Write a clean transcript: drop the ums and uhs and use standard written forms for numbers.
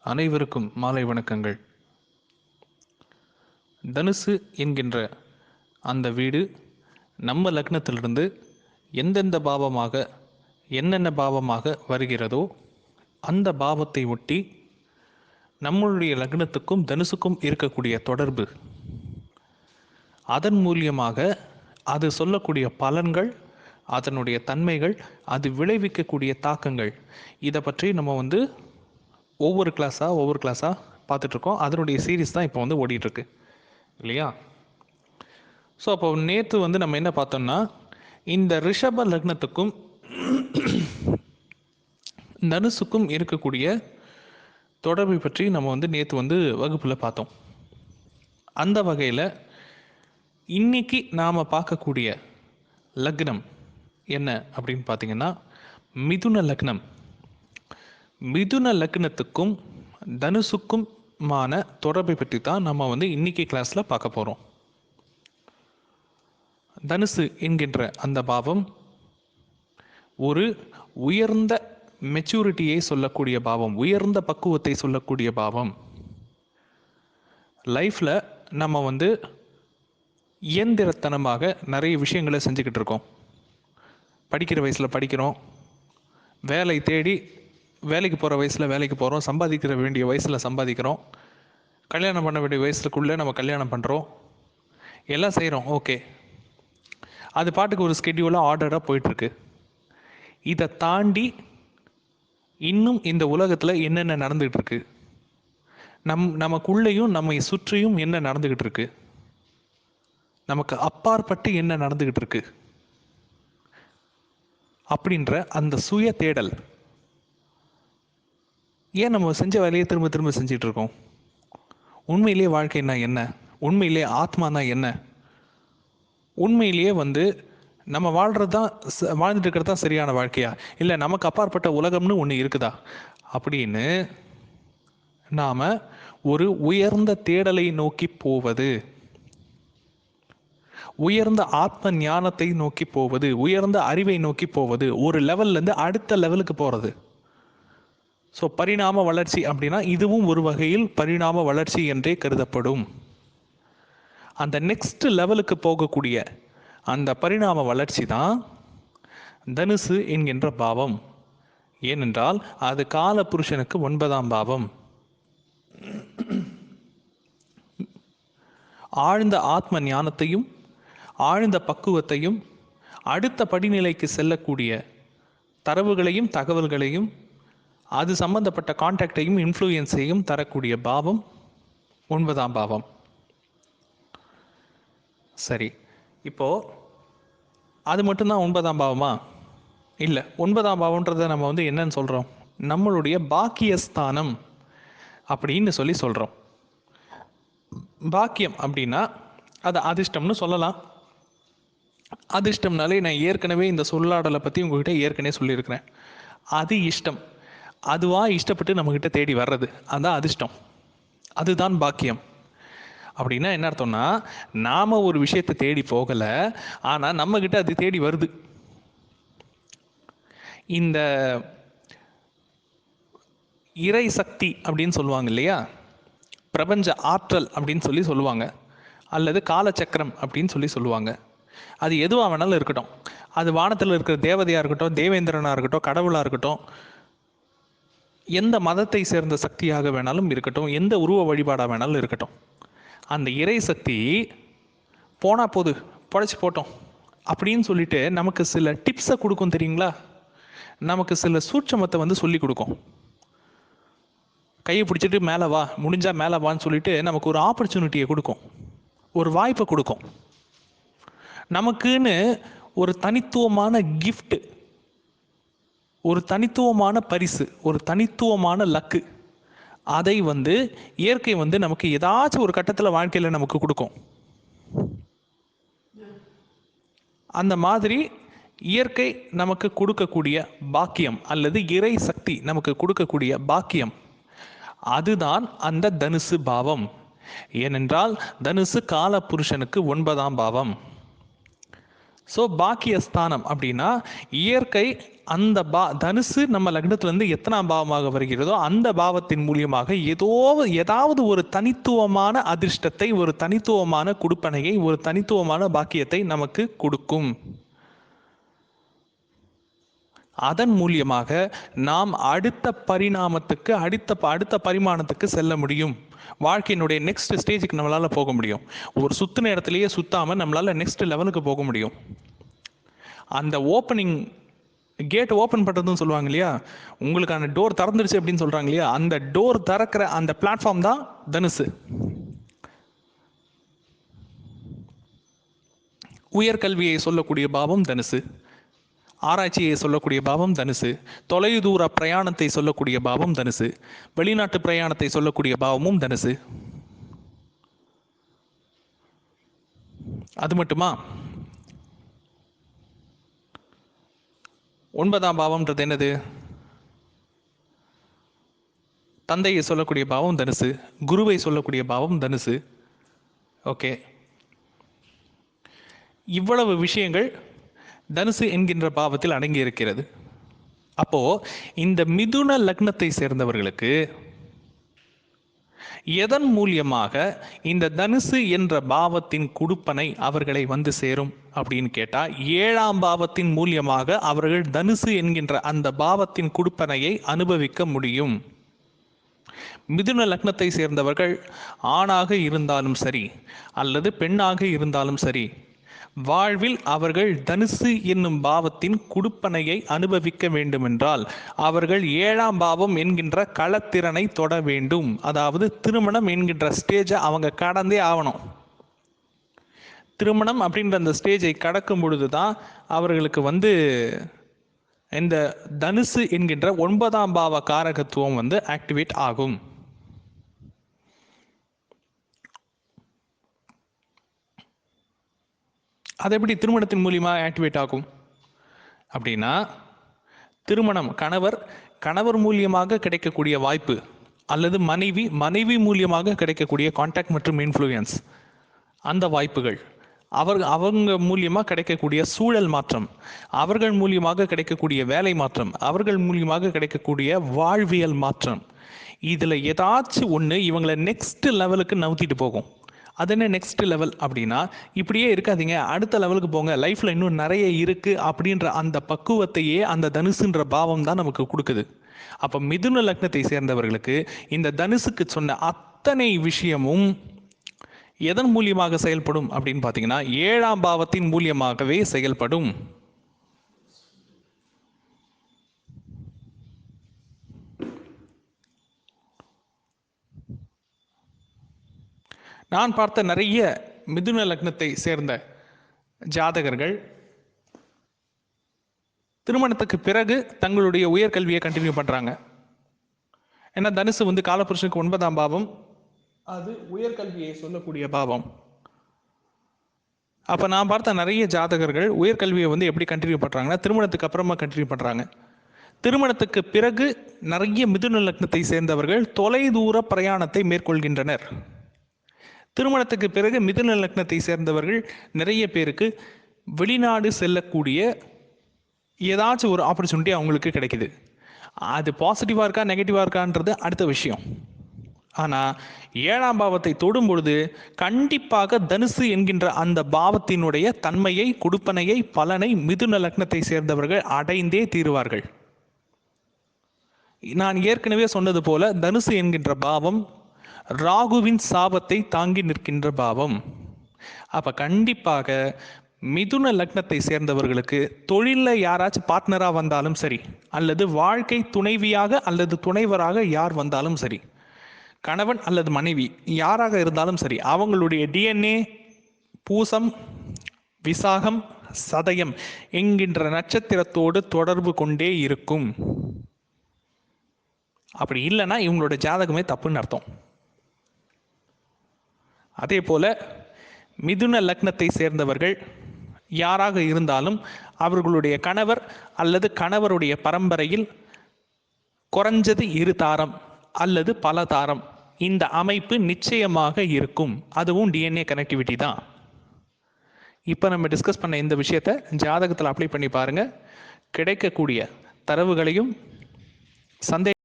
அனைவருக்கும் மாலை வணக்கங்கள். தனுசு என்கின்ற அந்த வீடு நம்ம லக்னத்திலிருந்து எந்தெந்த பாவமாக என்னென்ன பாவமாக வருகிறதோ அந்த பாவத்தை ஒட்டி நம்மளுடைய லக்னத்துக்கும் தனுசுக்கும் இருக்கக்கூடிய தொடர்பு, அதன் மூலியமாக அது சொல்லக்கூடிய பலன்கள், அதனுடைய தன்மைகள், அது விளைவிக்கக்கூடிய தாக்கங்கள், இதை பற்றி நம்ம ஒவ்வொரு கிளாஸாக பார்த்துட்ருக்கோம். அதனுடைய சீரீஸ் தான் இப்போ ஓடிட்டுருக்கு இல்லையா? ஸோ அப்போ நேற்று நம்ம என்ன பார்த்தோம்னா, இந்த ரிஷப லக்னத்துக்கும் தனுசுக்கும் இருக்கக்கூடிய தொடர்பை பற்றி நம்ம நேற்று வகுப்பில் பார்த்தோம். அந்த வகையில் இன்னைக்கு நாம் பார்க்கக்கூடிய லக்னம் என்ன அப்படின்னு பார்த்தீங்கன்னா, மிதுன லக்னம். மிதுன லக்னத்துக்கும் தனுசுக்குமான தொடர்பை பற்றி தான் நம்ம இன்னைக்கு கிளாஸில் பார்க்க போகிறோம். தனுசு என்கின்ற அந்த பாவம் ஒரு உயர்ந்த மெச்சூரிட்டியை சொல்லக்கூடிய பாவம், உயர்ந்த பக்குவத்தை சொல்லக்கூடிய பாவம். லைஃப்பில் நம்ம இயந்திரத்தனமாக நிறைய விஷயங்களை செஞ்சுக்கிட்டு இருக்கோம். படிக்கிற வயசில் படிக்கிறோம், வேலை தேடி வேலைக்கு போகிற வயசில் வேலைக்கு போகிறோம், சம்பாதிக்கிற வேண்டிய வயசில் சம்பாதிக்கிறோம், கல்யாணம் பண்ண வேண்டிய வயசுக்குள்ளே நம்ம கல்யாணம் பண்ணுறோம், எல்லாம் செய்கிறோம். ஓகே, அது பாட்டுக்கு ஒரு ஸ்கெட்யூலாக ஆர்டராக போயிட்டுருக்கு. இதை தாண்டி இன்னும் இந்த உலகத்தில் என்னென்ன நடந்துகிட்டு இருக்கு, நமக்குள்ளேயும் நம்மை சுற்றியும் என்ன நடந்துக்கிட்டு இருக்கு, நமக்கு அப்பாற்பட்டு என்ன நடந்துக்கிட்டு இருக்கு அப்படின்ற அந்த சுய தேடல். ஏன் நம்ம செஞ்ச வேலையை திரும்ப திரும்ப செஞ்சிட்டு இருக்கோம்? உண்மையிலேயே வாழ்க்கைன்னா என்ன? உண்மையிலேயே ஆத்மானா என்ன? உண்மையிலேயே நம்ம வாழ்கிறது தான், வாழ்ந்துட்டு இருக்கிறது தான் சரியான வாழ்க்கையா, இல்லை நமக்கு அப்பாற்பட்ட உலகம்னு ஒன்று இருக்குதா அப்படின்னு நாம் ஒரு உயர்ந்த தேடலை நோக்கி போவது, உயர்ந்த ஆத்ம ஞானத்தை நோக்கி போவது, உயர்ந்த அறிவை நோக்கி போவது, ஒரு லெவல்லேருந்து அடுத்த லெவலுக்கு போகிறது. ஸோ பரிணாம வளர்ச்சி அப்படின்னா இதுவும் ஒரு வகையில் பரிணாம வளர்ச்சி என்றே கருதப்படும். அந்த நெக்ஸ்ட் லெவலுக்கு போகக்கூடிய அந்த பரிணாம வளர்ச்சி தான் தனுசு என்கின்ற பாவம். ஏனென்றால் அது கால புருஷனுக்கு 9ஆம் பாவம். ஆழ்ந்த ஆத்ம ஞானத்தையும் ஆழ்ந்த பக்குவத்தையும் அடுத்த படிநிலைக்கு செல்லக்கூடிய தரவுகளையும் தகவல்களையும் அது சம்பந்தப்பட்ட கான்டாக்டையும் இன்ஃப்ளூயன்ஸையும் தரக்கூடிய பாவம் 9ஆம் பாவம். சரி, இப்போது அது மட்டும்தான் 9ஆம் பாவமா? இல்லை, 9ஆம் பாவன்றதை நம்ம என்னன்னு சொல்கிறோம்? நம்மளுடைய பாக்கியஸ்தானம் அப்படின்னு சொல்கிறோம். பாக்கியம் அப்படின்னா அது அதிர்ஷ்டம்னு சொல்லலாம். அதிர்ஷ்டம்னாலே நான் ஏற்கனவே இந்த சொல்லாடலை பற்றி உங்ககிட்ட ஏற்கனவே சொல்லியிருக்கிறேன். அது இஷ்டம், அதுவாக இஷ்டப்பட்டு நம்மக்கிட்ட தேடி வர்றது, அதுதான் அதிர்ஷ்டம், அதுதான் பாக்கியம். அப்படின்னா என்ன அர்த்தம்னா, நாம் ஒரு விஷயத்தை தேடி போகலை, ஆனால் நம்மக்கிட்ட அது தேடி வருது. இந்த இறை சக்தி அப்படின்னு சொல்லுவாங்க இல்லையா, பிரபஞ்ச ஆற்றல் அப்படின்னு சொல்லுவாங்க, அல்லது காலச்சக்கரம் அப்படின்னு சொல்லுவாங்க. அது எதுவாக வேணாலும் இருக்கட்டும், அது வானத்தில் இருக்கிற தேவதையாக இருக்கட்டும், தேவேந்திரனாக இருக்கட்டும், கடவுளாக இருக்கட்டும், எந்த மதத்தை சேர்ந்த சக்தியாக வேணாலும் இருக்கட்டும், எந்த உருவ வழிபாடாக வேணாலும் இருக்கட்டும், அந்த இறை சக்தி போனால் போது, படைச்சி போட்டோம் அப்படின்னு சொல்லிட்டு நமக்கு சில டிப்ஸை கொடுக்கும் தெரியுங்களா? நமக்கு சில சூட்சமத்தை சொல்லி கொடுக்கும். கையை பிடிச்சிட்டு மேலே வா, முடிஞ்சால் மேலே வான்னு சொல்லிட்டு நமக்கு ஒரு ஆப்பர்ச்சுனிட்டியை கொடுக்கும், ஒரு வாய்ப்பை கொடுக்கும். நமக்குன்னு ஒரு தனித்துவமான கிஃப்ட், ஒரு தனித்துவமான பரிசு, ஒரு தனித்துவமான லக்கு, அதை இயற்கை நமக்கு ஏதாச்சும் ஒரு கட்டத்தில் வாழ்க்கையில் நமக்கு கொடுக்கும். அந்த மாதிரி இயற்கை நமக்கு கொடுக்கக்கூடிய பாக்கியம் அல்லது இறை சக்தி நமக்கு கொடுக்கக்கூடிய பாக்கியம், அதுதான் அந்த தனுசு பாவம். ஏனென்றால் தனுசு கால புருஷனுக்கு 9ஆம் பாவம். ஸோ பாக்கியஸ்தானம் அப்படின்னா இயற்கை அந்த தனுசு நம்ம லக்னத்திலிருந்து எத்தனாம் பாவமாக வருகிறதோ அந்த பாவத்தின் மூலியமாக ஏதாவது ஒரு தனித்துவமான அதிர்ஷ்டத்தை, ஒரு தனித்துவமான கொடுப்பனையை, ஒரு தனித்துவமான பாக்கியத்தை நமக்கு கொடுக்கும். அதன் மூலியமாக நாம் அடுத்த பரிணாமத்துக்கு, அடுத்த பரிமாணத்துக்கு செல்ல முடியும். வாழ்க்கையினுடைய நெக்ஸ்ட் ஸ்டேஜுக்கு நம்மளால் போக முடியும். ஒரு சுத்தின இடத்துலையே சுத்தாமல் நம்மளால் நெக்ஸ்ட் லெவலுக்கு போக முடியும். அந்த ஓப்பனிங் கேட் ஓப்பன் பண்ணுறதுன்னு சொல்லுவாங்க இல்லையா, உங்களுக்கான டோர் திறந்துருச்சு அப்படின்னு சொல்கிறாங்க இல்லையா, அந்த டோர் திறக்கிற அந்த பிளாட்ஃபார்ம் தான் தனுசு. உயர்கல்வியை சொல்லக்கூடிய பாவம் தனுசு, ஆராய்ச்சியை சொல்லக்கூடிய பாவம் தனுசு, தொலைதூர பிரயாணத்தை சொல்லக்கூடிய பாவம் தனுசு, வெளிநாட்டு பிரயாணத்தை சொல்லக்கூடிய பாவமும் தனுசு. அது மட்டுமா, 9ஆம் பாவம்ன்றது என்னது? தந்தையை சொல்லக்கூடிய பாவம் தனுசு, குருவை சொல்லக்கூடிய பாவம் தனுசு. ஓகே, இவ்வளவு விஷயங்கள் தனுசு என்கின்ற பாவத்தில் அடங்கி இருக்கிறது. அப்போ இந்த மிதுன லக்னத்தை சேர்ந்தவர்களுக்கு எதன் மூலியமாக இந்த தனுசு என்ற பாவத்தின் குடுப்பனை அவர்களை வந்து சேரும் அப்படின்னு கேட்டா, 7ஆம் பாவத்தின் மூலியமாக அவர்கள் தனுசு என்கின்ற அந்த பாவத்தின் குடுப்பனையை அனுபவிக்க முடியும். மிதுன லக்னத்தை சேர்ந்தவர்கள் ஆணாக இருந்தாலும் சரி அல்லது பெண்ணாக இருந்தாலும் சரி, வாழ்வில் அவர்கள் தனுசு என்னும் பாவத்தின் குடுப்பனையை அனுபவிக்க வேண்டுமென்றால் அவர்கள் 7ஆம் பாவம் என்கின்ற களத்திறனை தொட வேண்டும். அதாவது திருமணம் என்கின்ற ஸ்டேஜை அவங்க கடந்தே ஆகணும். திருமணம் அப்படின்ற அந்த ஸ்டேஜை கடக்கும் பொழுது தான் அவர்களுக்கு இந்த தனுசு என்கின்ற 9ஆம் பாவ காரகத்துவம் ஆக்டிவேட் ஆகும். அது எப்படி திருமணத்தின் மூலியமாக ஆக்டிவேட் ஆகும் அப்படின்னா, திருமணம் கணவர் மூலியமாக கிடைக்கக்கூடிய வாய்ப்பு, அல்லது மனைவி மூலியமாக கிடைக்கக்கூடிய கான்டாக்ட் மற்றும் இன்ஃப்ளூயன்ஸ், அந்த வாய்ப்புகள், அவங்க மூலியமாக கிடைக்கக்கூடிய சூழல் மாற்றம், அவர்கள் மூலியமாக கிடைக்கக்கூடிய வேலை மாற்றம், அவர்கள் மூலியமாக கிடைக்கக்கூடிய வாழ்வியல் மாற்றம், இதில் ஏதாச்சும் ஒன்று இவங்களை நெக்ஸ்ட் லெவலுக்கு நவுத்திட்டு போகும். அது என்ன நெக்ஸ்ட் லெவல் அப்படின்னா, இப்படியே இருக்காதீங்க, அடுத்த லெவலுக்கு போங்க, லைஃப்பில் இன்னும் நிறைய இருக்குது அப்படின்ற அந்த பக்குவத்தையே அந்த தனுசுன்ற பாவம் தான் நமக்கு கொடுக்குது. அப்போ மிதுன லக்னத்தை சேர்ந்தவர்களுக்கு இந்த தனுசுக்கு சொன்ன அத்தனை விஷயமும் எதன் மூலியமாக செயல்படும் அப்படின்னு பார்த்தீங்கன்னா, 7ஆம் பாவத்தின் மூலியமாகவே செயல்படும். நான் பார்த்த நிறைய மிதுன லக்னத்தை சேர்ந்த ஜாதகர்கள் திருமணத்துக்கு பிறகு தங்களுடைய உயர்கல்வியை கண்டினியூ பண்ணுறாங்க. ஏன்னா தனுசு காலபுருஷனுக்கு 9ஆம் பாவம், அது உயர்கல்வியை சொல்லக்கூடிய பாவம். அப்போ நான் பார்த்த நிறைய ஜாதகர்கள் உயர்கல்வியை எப்படி கண்டினியூ பண்ணுறாங்கன்னா, திருமணத்துக்கு அப்புறமா கண்டினியூ பண்ணுறாங்க. திருமணத்துக்கு பிறகு நிறைய மிதுன லக்னத்தை சேர்ந்தவர்கள் தொலைதூர பிரயாணத்தை மேற்கொள்கின்றனர். திருமணத்துக்கு பிறகு மிதுன லக்னத்தை சேர்ந்தவர்கள் நிறைய பேருக்கு வெளிநாடு செல்லக்கூடிய ஏதாச்சும் ஒரு ஆப்பர்ச்சுனிட்டி அவங்களுக்கு கிடைக்குது. அது பாசிட்டிவாக இருக்கா நெகட்டிவாக இருக்கான்றது அடுத்த விஷயம். ஆனால் 7ஆம் பாவத்தை தொடும் பொழுது கண்டிப்பாக தனுசு என்கின்ற அந்த பாவத்தினுடைய தன்மையை, கொடுப்பனையை, பலனை மிதுன லக்னத்தை சேர்ந்தவர்கள் அடைந்தே தீருவார்கள். நான் ஏற்கனவே சொன்னது போல தனுசு என்கின்ற பாவம் ராகுவின் சாபத்தை தாங்கி நிற்கின்ற பாவம். அப்ப கண்டிப்பாக மிதுன லக்னத்தை சேர்ந்தவர்களுக்கு தொழிலில் யாராச்சும் பார்ட்னராக வந்தாலும் சரி, அல்லது வாழ்க்கை துணைவியாக அல்லது துணைவராக யார் வந்தாலும் சரி, கணவன் அல்லது மனைவி யாராக இருந்தாலும் சரி, அவங்களுடைய டிஎன்ஏ பூசம், விசாகம், சதயம் என்கின்ற நட்சத்திரத்தோடு தொடர்பு கொண்டே இருக்கும். அப்படி இல்லைன்னா இவங்களோட ஜாதகமே தப்புன்னு அர்த்தம். அதே போல மிதுன லக்னத்தை சேர்ந்தவர்கள் யாராக இருந்தாலும் அவர்களுடைய கணவர் அல்லது கணவருடைய பரம்பரையில் குறைஞ்சது 2 தாரம் அல்லது பல தாரம் இந்த அமைப்பு நிச்சயமாக இருக்கும். அதுவும் டிஎன்ஏ கனெக்டிவிட்டி தான். இப்போ நம்ம டிஸ்கஸ் பண்ண இந்த விஷயத்தை ஜாதகத்தில் அப்ளை பண்ணி பாருங்கள். கிடைக்கக்கூடிய தரவுகளையும் சந்தேக